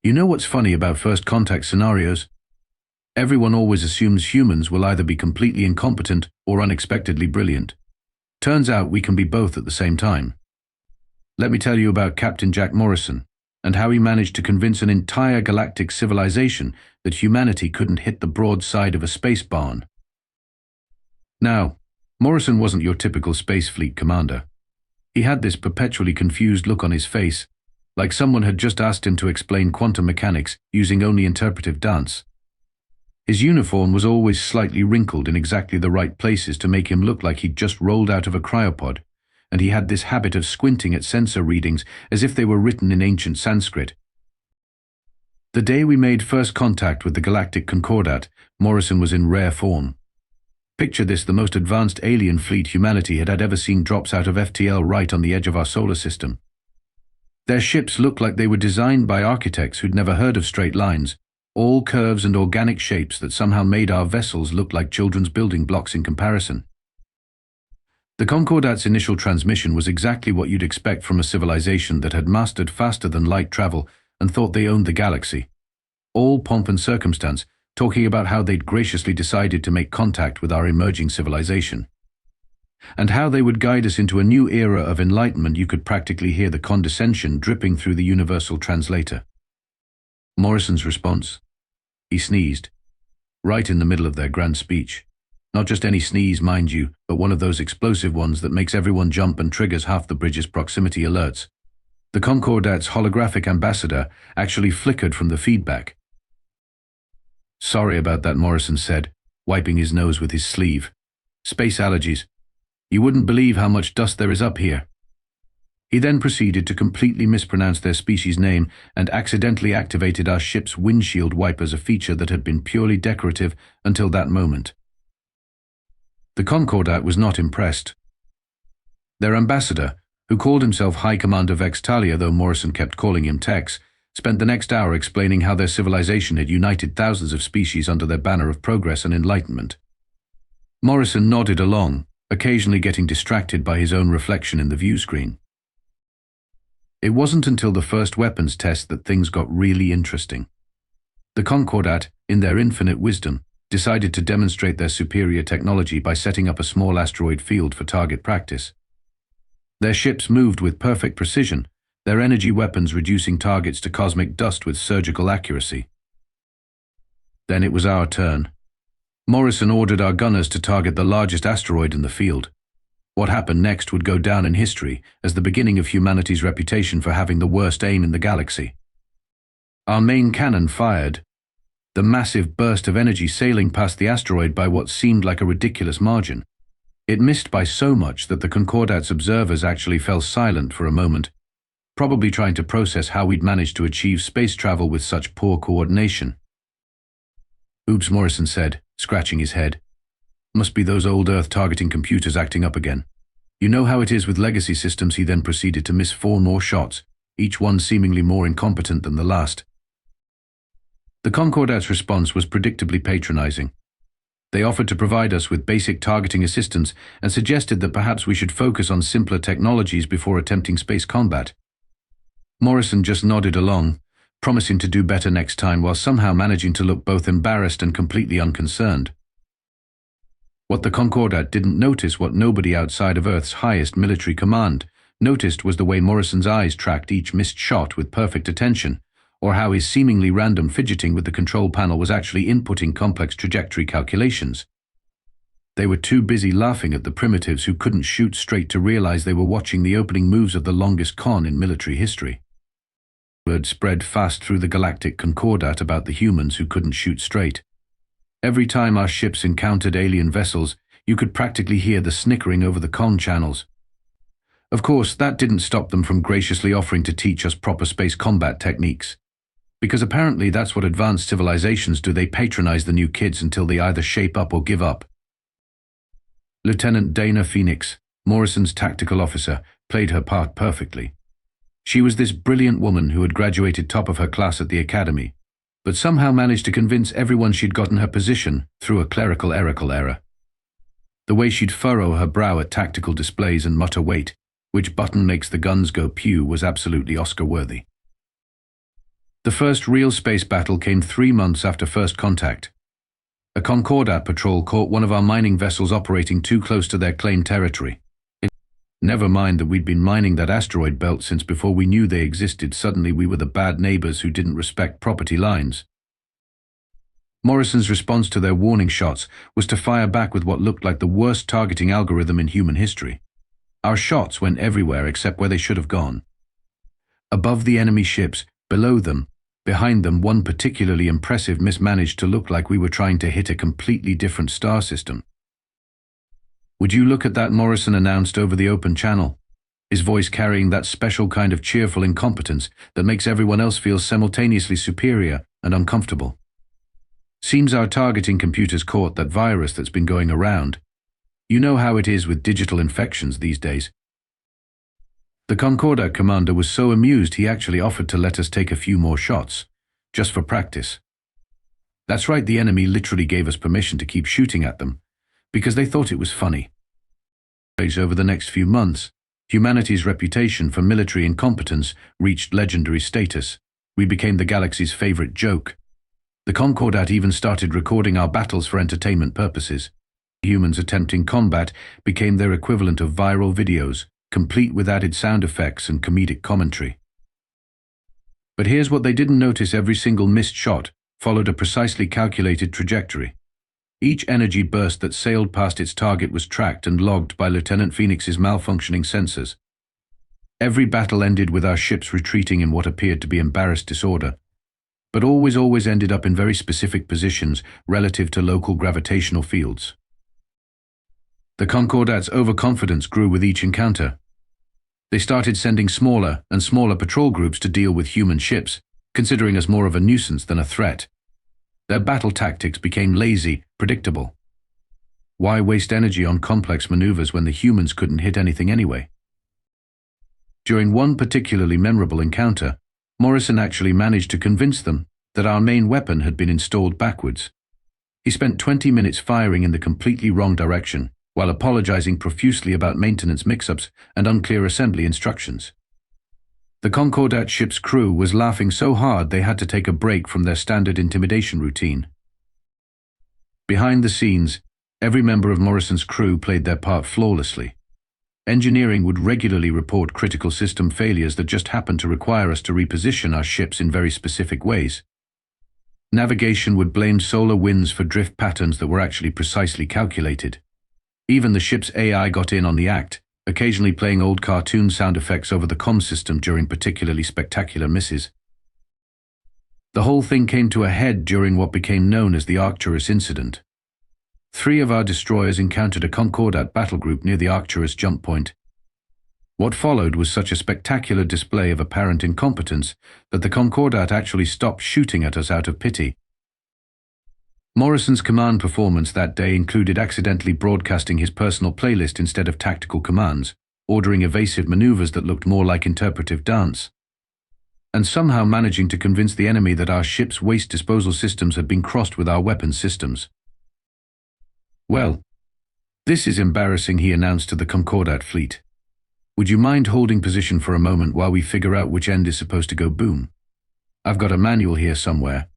You know what's funny about first contact scenarios? Everyone always assumes humans will either be completely incompetent or unexpectedly brilliant. Turns out we can be both at the same time. Let me tell you about Captain Jack Morrison, and how he managed to convince an entire galactic civilization that humanity couldn't hit the broad side of a space barn. Now, Morrison wasn't your typical space fleet commander. He had this perpetually confused look on his face, like someone had just asked him to explain quantum mechanics using only interpretive dance. His uniform was always slightly wrinkled in exactly the right places to make him look like he'd just rolled out of a cryopod, and he had this habit of squinting at sensor readings as if they were written in ancient Sanskrit. The day we made first contact with the Galactic Concordat, Morrison was in rare form. Picture this: the most advanced alien fleet humanity had ever seen drops out of FTL right on the edge of our solar system. Their ships looked like they were designed by architects who'd never heard of straight lines, all curves and organic shapes that somehow made our vessels look like children's building blocks in comparison. The Concordat's initial transmission was exactly what you'd expect from a civilization that had mastered faster than light travel and thought they owned the galaxy. All pomp and circumstance, talking about how they'd graciously decided to make contact with our emerging civilization. And how they would guide us into a new era of enlightenment. You could practically hear the condescension dripping through the universal translator. Morrison's response? He sneezed, right in the middle of their grand speech. Not just any sneeze, mind you, but one of those explosive ones that makes everyone jump and triggers half the bridge's proximity alerts. The Concordat's holographic ambassador actually flickered from the feedback. "Sorry about that," Morrison said, wiping his nose with his sleeve. "Space allergies. You wouldn't believe how much dust there is up here." He then proceeded to completely mispronounce their species name and accidentally activated our ship's windshield wipers, a feature that had been purely decorative until that moment. The Concordat was not impressed. Their ambassador, who called himself High Commander Vextalia, though Morrison kept calling him Tex, spent the next hour explaining how their civilization had united thousands of species under their banner of progress and enlightenment. Morrison nodded along, occasionally getting distracted by his own reflection in the view screen. It wasn't until the first weapons test that things got really interesting. The Concordat, in their infinite wisdom, decided to demonstrate their superior technology by setting up a small asteroid field for target practice. Their ships moved with perfect precision, their energy weapons reducing targets to cosmic dust with surgical accuracy. Then it was our turn. Morrison ordered our gunners to target the largest asteroid in the field. What happened next would go down in history as the beginning of humanity's reputation for having the worst aim in the galaxy. Our main cannon fired, the massive burst of energy sailing past the asteroid by what seemed like a ridiculous margin. It missed by so much that the Concordat's observers actually fell silent for a moment, probably trying to process how we'd managed to achieve space travel with such poor coordination. "Oops," Morrison said, scratching his head. "Must be those old Earth targeting computers acting up again. You know how it is with legacy systems." He then proceeded to miss 4 more shots, each one seemingly more incompetent than the last. The Concordat's response was predictably patronizing. They offered to provide us with basic targeting assistance and suggested that perhaps we should focus on simpler technologies before attempting space combat. Morrison just nodded along, promising to do better next time while somehow managing to look both embarrassed and completely unconcerned. What the Concordat didn't notice, what nobody outside of Earth's highest military command noticed, was the way Morrison's eyes tracked each missed shot with perfect attention, or how his seemingly random fidgeting with the control panel was actually inputting complex trajectory calculations. They were too busy laughing at the primitives who couldn't shoot straight to realize they were watching the opening moves of the longest con in military history. Word spread fast through the Galactic Concordat about the humans who couldn't shoot straight. Every time our ships encountered alien vessels, you could practically hear the snickering over the comm channels. Of course, that didn't stop them from graciously offering to teach us proper space combat techniques. Because apparently that's what advanced civilizations do. They patronize the new kids until they either shape up or give up. Lieutenant Dana Phoenix, Morrison's tactical officer, played her part perfectly. She was this brilliant woman who had graduated top of her class at the academy, but somehow managed to convince everyone she'd gotten her position through a clerical error. The way she'd furrow her brow at tactical displays and mutter, "Wait, which button makes the guns go pew?" was absolutely Oscar-worthy. The first real space battle came 3 months after first contact. A Concordat patrol caught one of our mining vessels operating too close to their claimed territory. Never mind that we'd been mining that asteroid belt since before we knew they existed. Suddenly we were the bad neighbors who didn't respect property lines. Morrison's response to their warning shots was to fire back with what looked like the worst targeting algorithm in human history. Our shots went everywhere except where they should have gone. Above the enemy ships, below them, behind them, one particularly impressive miss managed to look like we were trying to hit a completely different star system. "Would you look at that?" Morrison announced over the open channel, his voice carrying that special kind of cheerful incompetence that makes everyone else feel simultaneously superior and uncomfortable. "Seems our targeting computers caught that virus that's been going around. You know how it is with digital infections these days." The Concordat commander was so amused he actually offered to let us take a few more shots, just for practice. That's right, the enemy literally gave us permission to keep shooting at them, because they thought it was funny. Over the next few months, humanity's reputation for military incompetence reached legendary status. We became the galaxy's favorite joke. The Concordat even started recording our battles for entertainment purposes. Humans attempting combat became their equivalent of viral videos, complete with added sound effects and comedic commentary. But here's what they didn't notice: every single missed shot followed a precisely calculated trajectory. Each energy burst that sailed past its target was tracked and logged by Lieutenant Phoenix's malfunctioning sensors. Every battle ended with our ships retreating in what appeared to be embarrassed disorder, but always ended up in very specific positions relative to local gravitational fields. The Concordat's overconfidence grew with each encounter. They started sending smaller and smaller patrol groups to deal with human ships, considering us more of a nuisance than a threat. Their battle tactics became lazy, predictable. Why waste energy on complex maneuvers when the humans couldn't hit anything anyway? During one particularly memorable encounter, Morrison actually managed to convince them that our main weapon had been installed backwards. He spent 20 minutes firing in the completely wrong direction, while apologizing profusely about maintenance mix-ups and unclear assembly instructions. The Concordat ship's crew was laughing so hard they had to take a break from their standard intimidation routine. Behind the scenes, every member of Morrison's crew played their part flawlessly. Engineering would regularly report critical system failures that just happened to require us to reposition our ships in very specific ways. Navigation would blame solar winds for drift patterns that were actually precisely calculated. Even the ship's AI got in on the act, occasionally playing old cartoon sound effects over the comm system during particularly spectacular misses. The whole thing came to a head during what became known as the Arcturus incident. 3 of our destroyers encountered a Concordat battle group near the Arcturus jump point. What followed was such a spectacular display of apparent incompetence that the Concordat actually stopped shooting at us out of pity. Morrison's command performance that day included accidentally broadcasting his personal playlist instead of tactical commands, ordering evasive maneuvers that looked more like interpretive dance, and somehow managing to convince the enemy that our ship's waste disposal systems had been crossed with our weapons systems. "Well, this is embarrassing," he announced to the Concordat fleet. "Would you mind holding position for a moment while we figure out which end is supposed to go boom? I've got a manual here somewhere."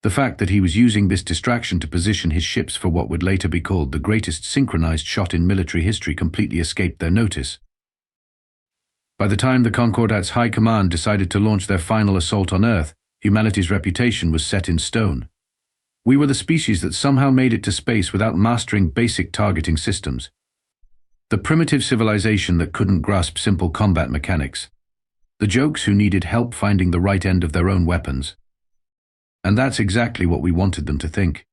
The fact that he was using this distraction to position his ships for what would later be called the greatest synchronized shot in military history completely escaped their notice. By the time the Concordat's high command decided to launch their final assault on Earth, humanity's reputation was set in stone. We were the species that somehow made it to space without mastering basic targeting systems. The primitive civilization that couldn't grasp simple combat mechanics. The jokes who needed help finding the right end of their own weapons. And that's exactly what we wanted them to think.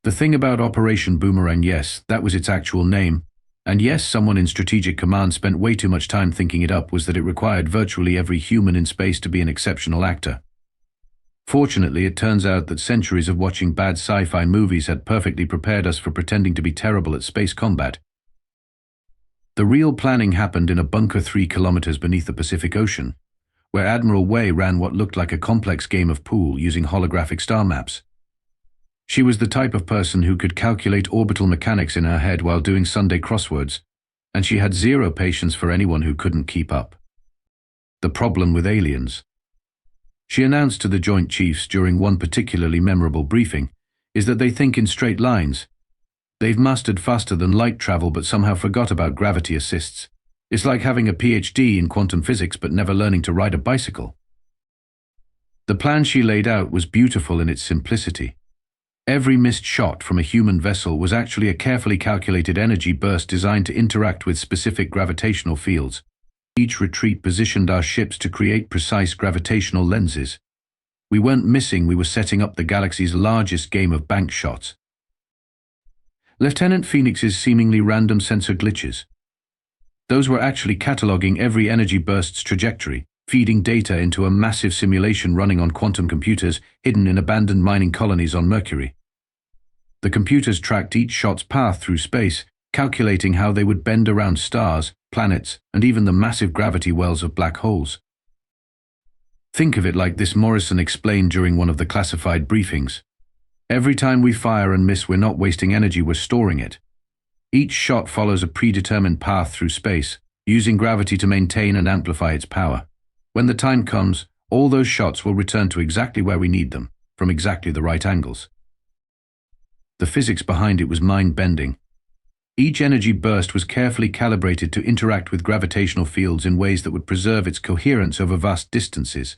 The thing about Operation Boomerang, yes, that was its actual name, and yes, someone in Strategic Command spent way too much time thinking it up, was that it required virtually every human in space to be an exceptional actor. Fortunately, it turns out that centuries of watching bad sci-fi movies had perfectly prepared us for pretending to be terrible at space combat. The real planning happened in a bunker 3 kilometers beneath the Pacific Ocean, where Admiral Wei ran what looked like a complex game of pool using holographic star maps. She was the type of person who could calculate orbital mechanics in her head while doing Sunday crosswords, and she had zero patience for anyone who couldn't keep up. The problem with aliens. She announced to the Joint Chiefs during one particularly memorable briefing, is that they think in straight lines. They've mastered faster than light travel but somehow forgot about gravity assists. It's like having a PhD in quantum physics but never learning to ride a bicycle. The plan she laid out was beautiful in its simplicity. Every missed shot from a human vessel was actually a carefully calculated energy burst designed to interact with specific gravitational fields. Each retreat positioned our ships to create precise gravitational lenses. We weren't missing, we were setting up the galaxy's largest game of bank shots. Lieutenant Phoenix's seemingly random sensor glitches. Those were actually cataloging every energy burst's trajectory, feeding data into a massive simulation running on quantum computers hidden in abandoned mining colonies on Mercury. The computers tracked each shot's path through space, calculating how they would bend around stars, planets, and even the massive gravity wells of black holes. Think of it like this, Morrison explained during one of the classified briefings. Every time we fire and miss, we're not wasting energy, we're storing it. Each shot follows a predetermined path through space, using gravity to maintain and amplify its power. When the time comes, all those shots will return to exactly where we need them, from exactly the right angles. The physics behind it was mind-bending. Each energy burst was carefully calibrated to interact with gravitational fields in ways that would preserve its coherence over vast distances.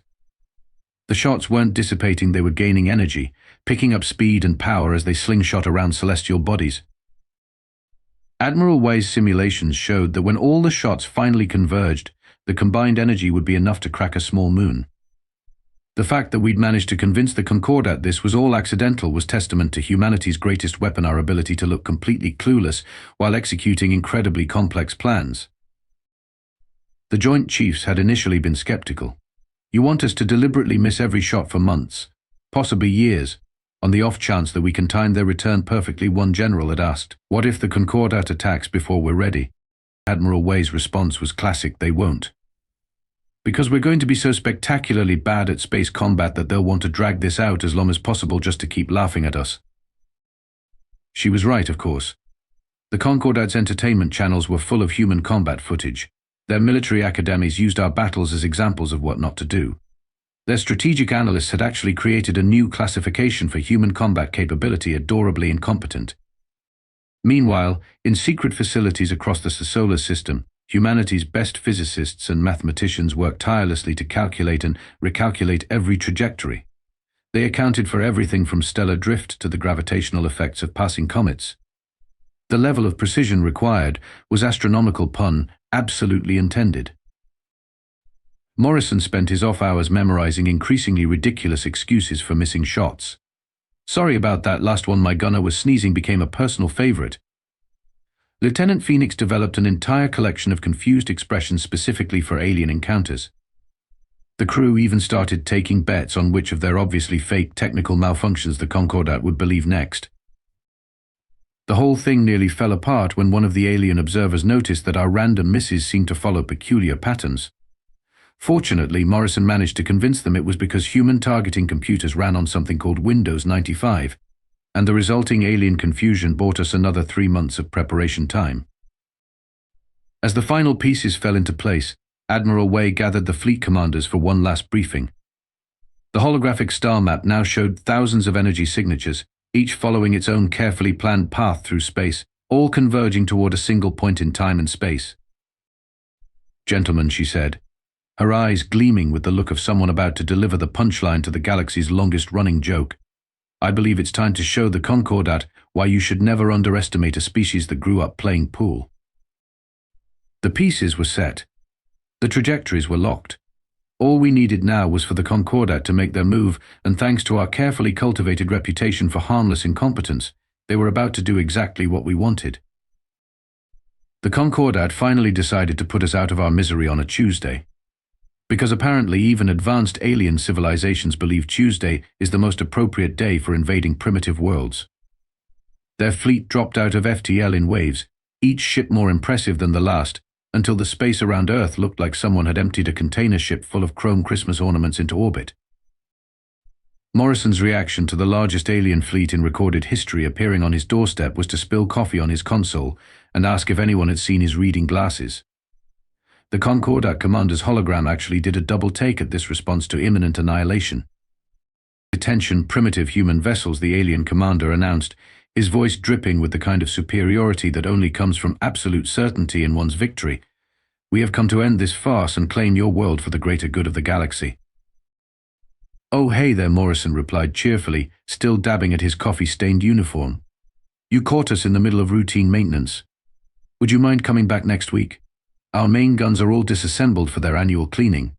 The shots weren't dissipating, they were gaining energy, picking up speed and power as they slingshot around celestial bodies. Admiral Wei's simulations showed that when all the shots finally converged, the combined energy would be enough to crack a small moon. The fact that we'd managed to convince the Concordat this was all accidental was testament to humanity's greatest weapon, our ability to look completely clueless while executing incredibly complex plans. The Joint Chiefs had initially been skeptical. You want us to deliberately miss every shot for months, possibly years, on the off chance that we can time their return perfectly, one general had asked. What if the Concordat attacks before we're ready? Admiral Wei's response was classic: they won't. Because we're going to be so spectacularly bad at space combat that they'll want to drag this out as long as possible just to keep laughing at us. She was right, of course. The Concordat's entertainment channels were full of human combat footage. Their military academies used our battles as examples of what not to do. Their strategic analysts had actually created a new classification for human combat capability: adorably incompetent. Meanwhile, in secret facilities across the solar system, humanity's best physicists and mathematicians worked tirelessly to calculate and recalculate every trajectory. They accounted for everything from stellar drift to the gravitational effects of passing comets. The level of precision required was astronomical, pun absolutely intended. Morrison spent his off hours memorizing increasingly ridiculous excuses for missing shots. Sorry about that last one, my gunner was sneezing, became a personal favorite. Lieutenant Phoenix developed an entire collection of confused expressions specifically for alien encounters. The crew even started taking bets on which of their obviously fake technical malfunctions the Concordat would believe next. The whole thing nearly fell apart when one of the alien observers noticed that our random misses seemed to follow peculiar patterns. Fortunately, Morrison managed to convince them it was because human targeting computers ran on something called Windows 95, and the resulting alien confusion bought us another 3 months of preparation time. As the final pieces fell into place, Admiral Wei gathered the fleet commanders for one last briefing. The holographic star map now showed thousands of energy signatures, each following its own carefully planned path through space, all converging toward a single point in time and space. "Gentlemen," she said, her eyes gleaming with the look of someone about to deliver the punchline to the galaxy's longest-running joke, "I believe it's time to show the Concordat why you should never underestimate a species that grew up playing pool." The pieces were set. The trajectories were locked. All we needed now was for the Concordat to make their move, and thanks to our carefully cultivated reputation for harmless incompetence, they were about to do exactly what we wanted. The Concordat finally decided to put us out of our misery on a Tuesday. Because apparently even advanced alien civilizations believe Tuesday is the most appropriate day for invading primitive worlds. Their fleet dropped out of FTL in waves, each ship more impressive than the last, until the space around Earth looked like someone had emptied a container ship full of chrome Christmas ornaments into orbit. Morrison's reaction to the largest alien fleet in recorded history appearing on his doorstep was to spill coffee on his console and ask if anyone had seen his reading glasses. The Concordat commander's hologram actually did a double take at this response to imminent annihilation. "Attention, primitive human vessels," the alien commander announced, his voice dripping with the kind of superiority that only comes from absolute certainty in one's victory. "We have come to end this farce and claim your world for the greater good of the galaxy." "Oh, hey there," Morrison replied cheerfully, still dabbing at his coffee-stained uniform. "You caught us in the middle of routine maintenance. Would you mind coming back next week? Our main guns are all disassembled for their annual cleaning."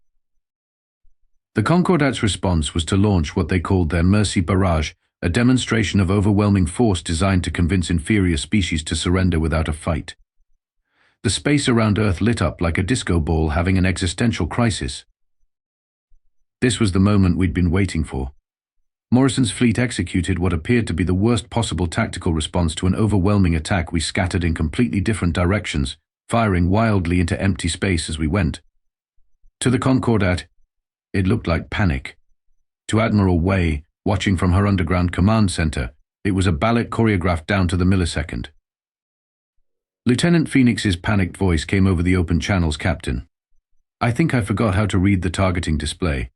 The Concordat's response was to launch what they called their Mercy Barrage, a demonstration of overwhelming force designed to convince inferior species to surrender without a fight. The space around Earth lit up like a disco ball having an existential crisis. This was the moment we'd been waiting for. Morrison's fleet executed what appeared to be the worst possible tactical response to an overwhelming attack. We scattered in completely different directions, firing wildly into empty space as we went. To the Concordat, it looked like panic. To Admiral Way, watching from her underground command center, it was a ballet choreographed down to the millisecond. Lieutenant Phoenix's panicked voice came over the open channel's captain. "I think I forgot how to read the targeting display.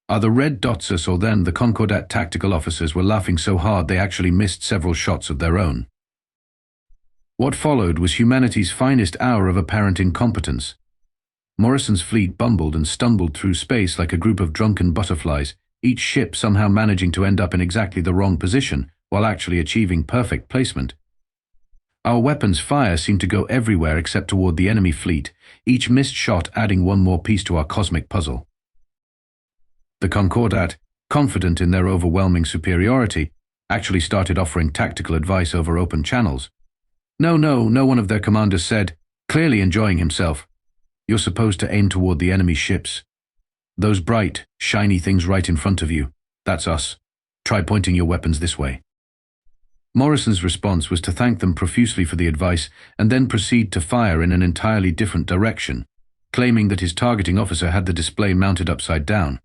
Are the red dots us or them?" The Concordat tactical officers were laughing so hard they actually missed several shots of their own. What followed was humanity's finest hour of apparent incompetence. Morrison's fleet bumbled and stumbled through space like a group of drunken butterflies, each ship somehow managing to end up in exactly the wrong position while actually achieving perfect placement. Our weapons' fire seemed to go everywhere except toward the enemy fleet, each missed shot adding one more piece to our cosmic puzzle. The Concordat, confident in their overwhelming superiority, actually started offering tactical advice over open channels. No, one of their commanders said, clearly enjoying himself. "You're supposed to aim toward the enemy ships. Those bright, shiny things right in front of you, that's us. Try pointing your weapons this way." Morrison's response was to thank them profusely for the advice and then proceed to fire in an entirely different direction, claiming that his targeting officer had the display mounted upside down.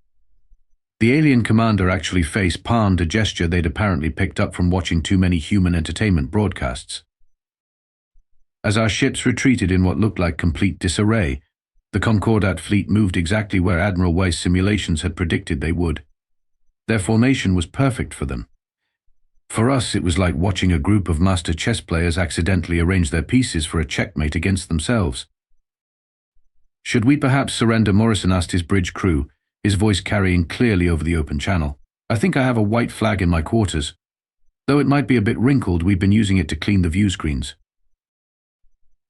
The alien commander actually face-palmed a gesture they'd apparently picked up from watching too many human entertainment broadcasts. As our ships retreated in what looked like complete disarray, the Concordat fleet moved exactly where Admiral Weiss' simulations had predicted they would. Their formation was perfect for them. For us, it was like watching a group of master chess players accidentally arrange their pieces for a checkmate against themselves. "Should we perhaps surrender?" Morrison asked his bridge crew, his voice carrying clearly over the open channel. "I think I have a white flag in my quarters. Though it might be a bit wrinkled, we've been using it to clean the view screens."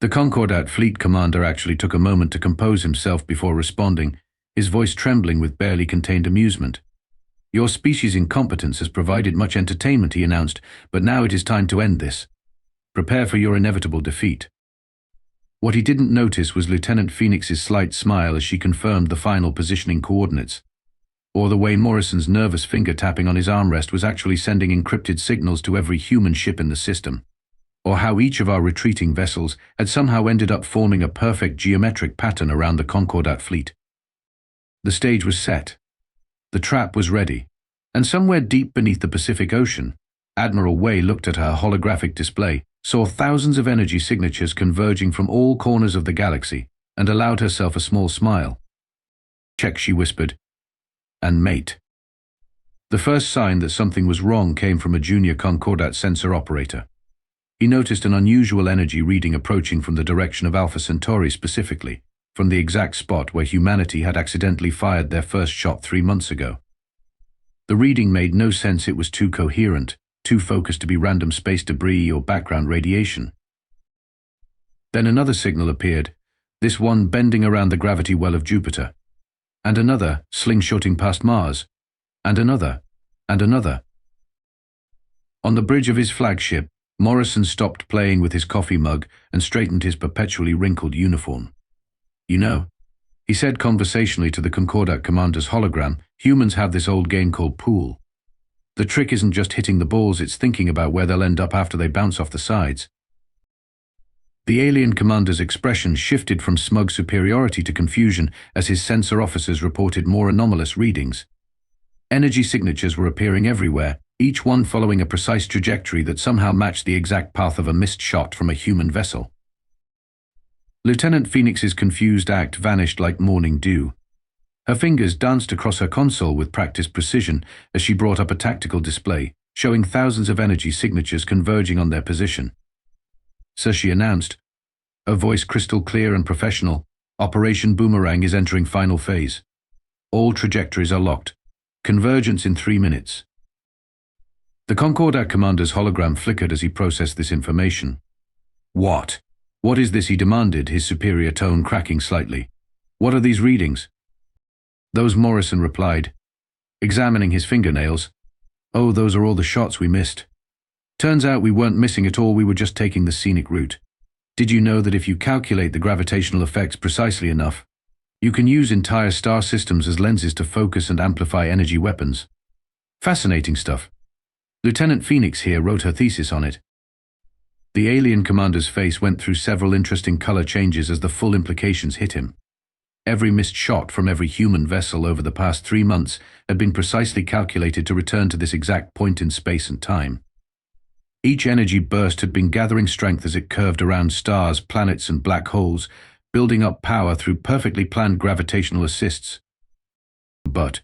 The Concordat fleet commander actually took a moment to compose himself before responding, his voice trembling with barely contained amusement. "Your species' incompetence has provided much entertainment," he announced, "but now it is time to end this. Prepare for your inevitable defeat." What he didn't notice was Lieutenant Phoenix's slight smile as she confirmed the final positioning coordinates, or the way Morrison's nervous finger tapping on his armrest was actually sending encrypted signals to every human ship in the system, or how each of our retreating vessels had somehow ended up forming a perfect geometric pattern around the Concordat fleet. The stage was set. The trap was ready, and somewhere deep beneath the Pacific Ocean, Admiral Way looked at her holographic display, saw thousands of energy signatures converging from all corners of the galaxy, and allowed herself a small smile. "Check," she whispered. "And mate." The first sign that something was wrong came from a junior Concordat sensor operator. He noticed an unusual energy reading approaching from the direction of Alpha Centauri, specifically from the exact spot where humanity had accidentally fired their first shot 3 months ago. The reading made no sense. It was too coherent, too focused to be random space debris or background radiation. Then another signal appeared, this one bending around the gravity well of Jupiter, and another slingshotting past Mars, and another, and another. On the bridge of his flagship, Morrison stopped playing with his coffee mug and straightened his perpetually wrinkled uniform. "You know," he said conversationally to the Concordat commander's hologram, "humans have this old game called pool. The trick isn't just hitting the balls, it's thinking about where they'll end up after they bounce off the sides." The alien commander's expression shifted from smug superiority to confusion as his sensor officers reported more anomalous readings. Energy signatures were appearing everywhere, each one following a precise trajectory that somehow matched the exact path of a missed shot from a human vessel. Lieutenant Phoenix's confused act vanished like morning dew. Her fingers danced across her console with practiced precision as she brought up a tactical display, showing thousands of energy signatures converging on their position. So she announced, her voice crystal clear and professional, Operation Boomerang is entering final phase. All trajectories are locked. Convergence in 3 minutes. The Concordat commander's hologram flickered as he processed this information. What? What is this? He demanded, his superior tone cracking slightly. What are these readings? Those, Morrison replied, examining his fingernails. Oh, those are all the shots we missed. Turns out we weren't missing at all, we were just taking the scenic route. Did you know that if you calculate the gravitational effects precisely enough, you can use entire star systems as lenses to focus and amplify energy weapons? Fascinating stuff. Lieutenant Phoenix here wrote her thesis on it. The alien commander's face went through several interesting color changes as the full implications hit him. Every missed shot from every human vessel over the past 3 months had been precisely calculated to return to this exact point in space and time. Each energy burst had been gathering strength as it curved around stars, planets, and black holes, building up power through perfectly planned gravitational assists. But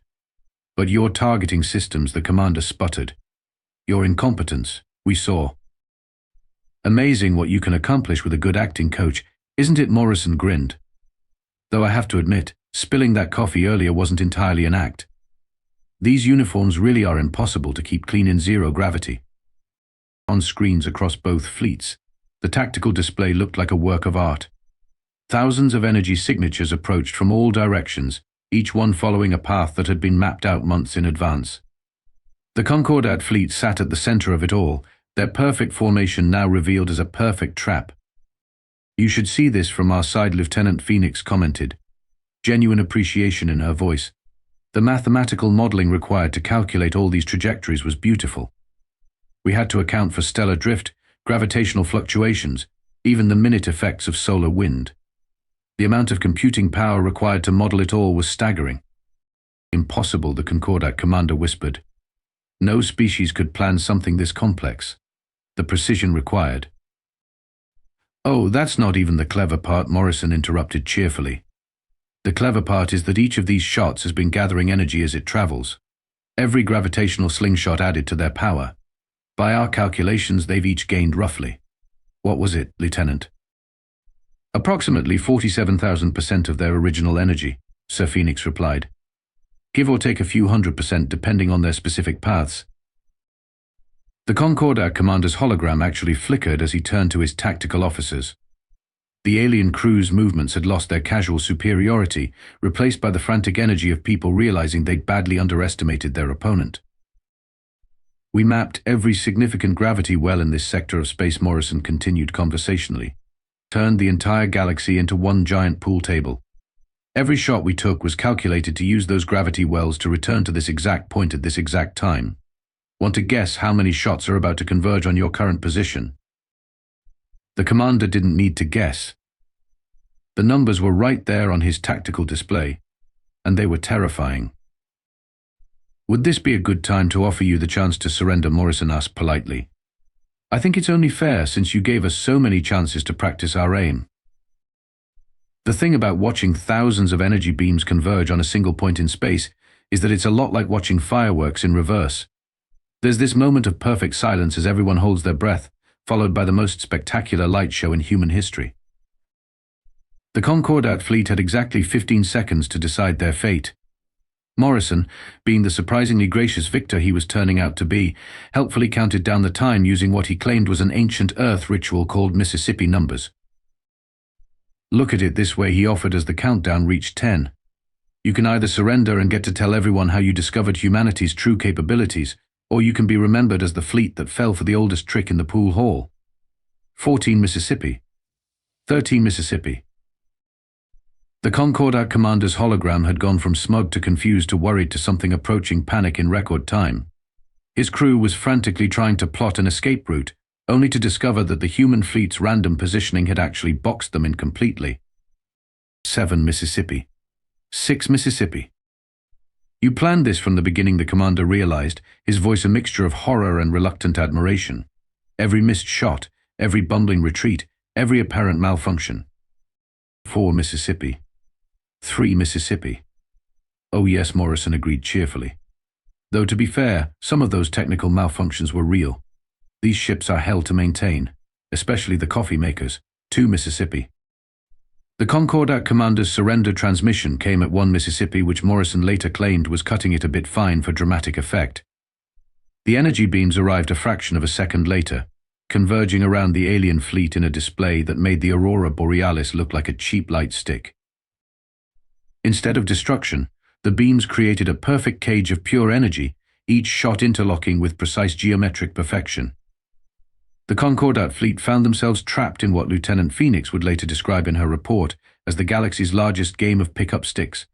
your targeting systems, the commander sputtered. Your incompetence, we saw. Amazing what you can accomplish with a good acting coach, isn't it? Morrison grinned. Though I have to admit, spilling that coffee earlier wasn't entirely an act. These uniforms really are impossible to keep clean in zero gravity. On screens across both fleets, the tactical display looked like a work of art. Thousands of energy signatures approached from all directions, each one following a path that had been mapped out months in advance. The Concordat fleet sat at the center of it all, their perfect formation now revealed as a perfect trap. You should see this from our side, Lieutenant Phoenix commented, genuine appreciation in her voice. The mathematical modeling required to calculate all these trajectories was beautiful. We had to account for stellar drift, gravitational fluctuations, even the minute effects of solar wind. The amount of computing power required to model it all was staggering. Impossible, the Concordat commander whispered. No species could plan something this complex. The precision required. Oh, that's not even the clever part, Morrison interrupted cheerfully. The clever part is that each of these shots has been gathering energy as it travels. Every gravitational slingshot added to their power. By our calculations, they've each gained roughly. What was it, Lieutenant? Approximately 47,000% of their original energy, Sir Phoenix replied. Give or take a few 100% depending on their specific paths. The Concordat commander's hologram actually flickered as he turned to his tactical officers. The alien crew's movements had lost their casual superiority, replaced by the frantic energy of people realizing they'd badly underestimated their opponent. We mapped every significant gravity well in this sector of space, Morrison continued conversationally. Turned the entire galaxy into one giant pool table. Every shot we took was calculated to use those gravity wells to return to this exact point at this exact time. Want to guess how many shots are about to converge on your current position? The commander didn't need to guess. The numbers were right there on his tactical display, and they were terrifying. Would this be a good time to offer you the chance to surrender? Morrison asked politely. I think it's only fair since you gave us so many chances to practice our aim. The thing about watching thousands of energy beams converge on a single point in space is that it's a lot like watching fireworks in reverse. There's this moment of perfect silence as everyone holds their breath, followed by the most spectacular light show in human history. The Concordat fleet had exactly 15 seconds to decide their fate. Morrison, being the surprisingly gracious victor he was turning out to be, helpfully counted down the time using what he claimed was an ancient Earth ritual called Mississippi numbers. Look at it this way, he offered as the countdown reached 10. You can either surrender and get to tell everyone how you discovered humanity's true capabilities, or you can be remembered as the fleet that fell for the oldest trick in the pool hall. 14 Mississippi. 13 Mississippi. The Concordat commander's hologram had gone from smug to confused to worried to something approaching panic in record time. His crew was frantically trying to plot an escape route, only to discover that the human fleet's random positioning had actually boxed them in completely. 7 Mississippi. 6 Mississippi. You planned this from the beginning, the commander realized, his voice a mixture of horror and reluctant admiration. Every missed shot, every bumbling retreat, every apparent malfunction. 4 Mississippi. 3 Mississippi. Oh yes, Morrison agreed cheerfully. Though to be fair, some of those technical malfunctions were real. These ships are hell to maintain, especially the coffee makers. 2 Mississippi. The Concordat commander's surrender transmission came at 1 Mississippi, which Morrison later claimed was cutting it a bit fine for dramatic effect. The energy beams arrived a fraction of a second later, converging around the alien fleet in a display that made the aurora borealis look like a cheap light stick. Instead of destruction, the beams created a perfect cage of pure energy, each shot interlocking with precise geometric perfection. The Concordat fleet found themselves trapped in what Lieutenant Phoenix would later describe in her report as the galaxy's largest game of pick-up sticks,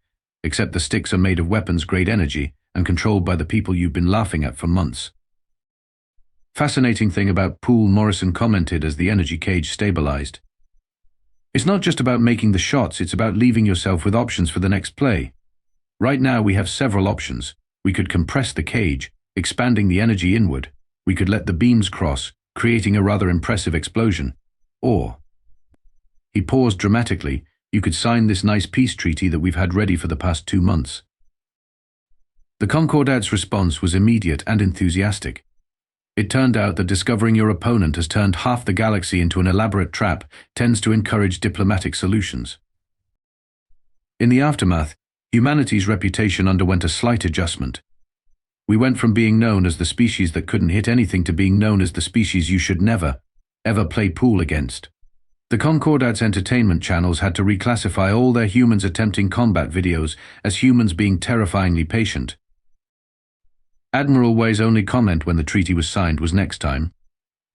except the sticks are made of weapons-grade energy and controlled by the people you've been laughing at for months. Fascinating thing about pool, Morrison commented as the energy cage stabilized. It's not just about making the shots, it's about leaving yourself with options for the next play. Right now we have several options. We could compress the cage, expanding the energy inward. We could let the beams cross, creating a rather impressive explosion. Or, he paused dramatically, you could sign this nice peace treaty that we've had ready for the past 2 months. The Concordat's response was immediate and enthusiastic. It turned out that discovering your opponent has turned half the galaxy into an elaborate trap tends to encourage diplomatic solutions. In the aftermath, humanity's reputation underwent a slight adjustment. We went from being known as the species that couldn't hit anything to being known as the species you should never, ever play pool against. The Concordat's entertainment channels had to reclassify all their humans attempting combat videos as humans being terrifyingly patient. Admiral Way's only comment when the treaty was signed was next time.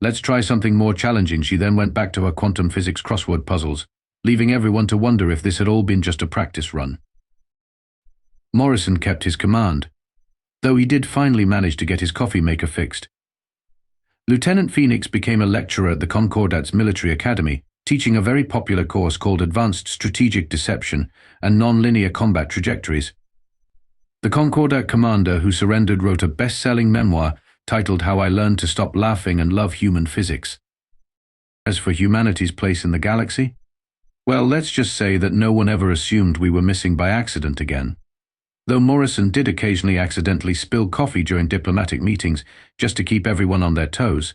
Let's try something more challenging. She then went back to her quantum physics crossword puzzles, leaving everyone to wonder if this had all been just a practice run. Morrison kept his command, though he did finally manage to get his coffee maker fixed. Lieutenant Phoenix became a lecturer at the Concordat's military academy, teaching a very popular course called Advanced Strategic Deception and Non-Linear Combat Trajectories. The Concordat commander who surrendered wrote a best-selling memoir titled How I Learned to Stop Laughing and Love Human Physics. As for humanity's place in the galaxy, well, let's just say that no one ever assumed we were missing by accident again. Though Morrison did occasionally accidentally spill coffee during diplomatic meetings just to keep everyone on their toes.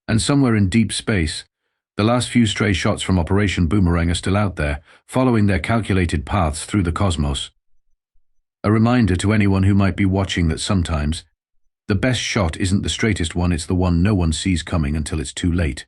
And somewhere in deep space, the last few stray shots from Operation Boomerang are still out there, following their calculated paths through the cosmos. A reminder to anyone who might be watching that sometimes, the best shot isn't the straightest one, it's the one no one sees coming until it's too late.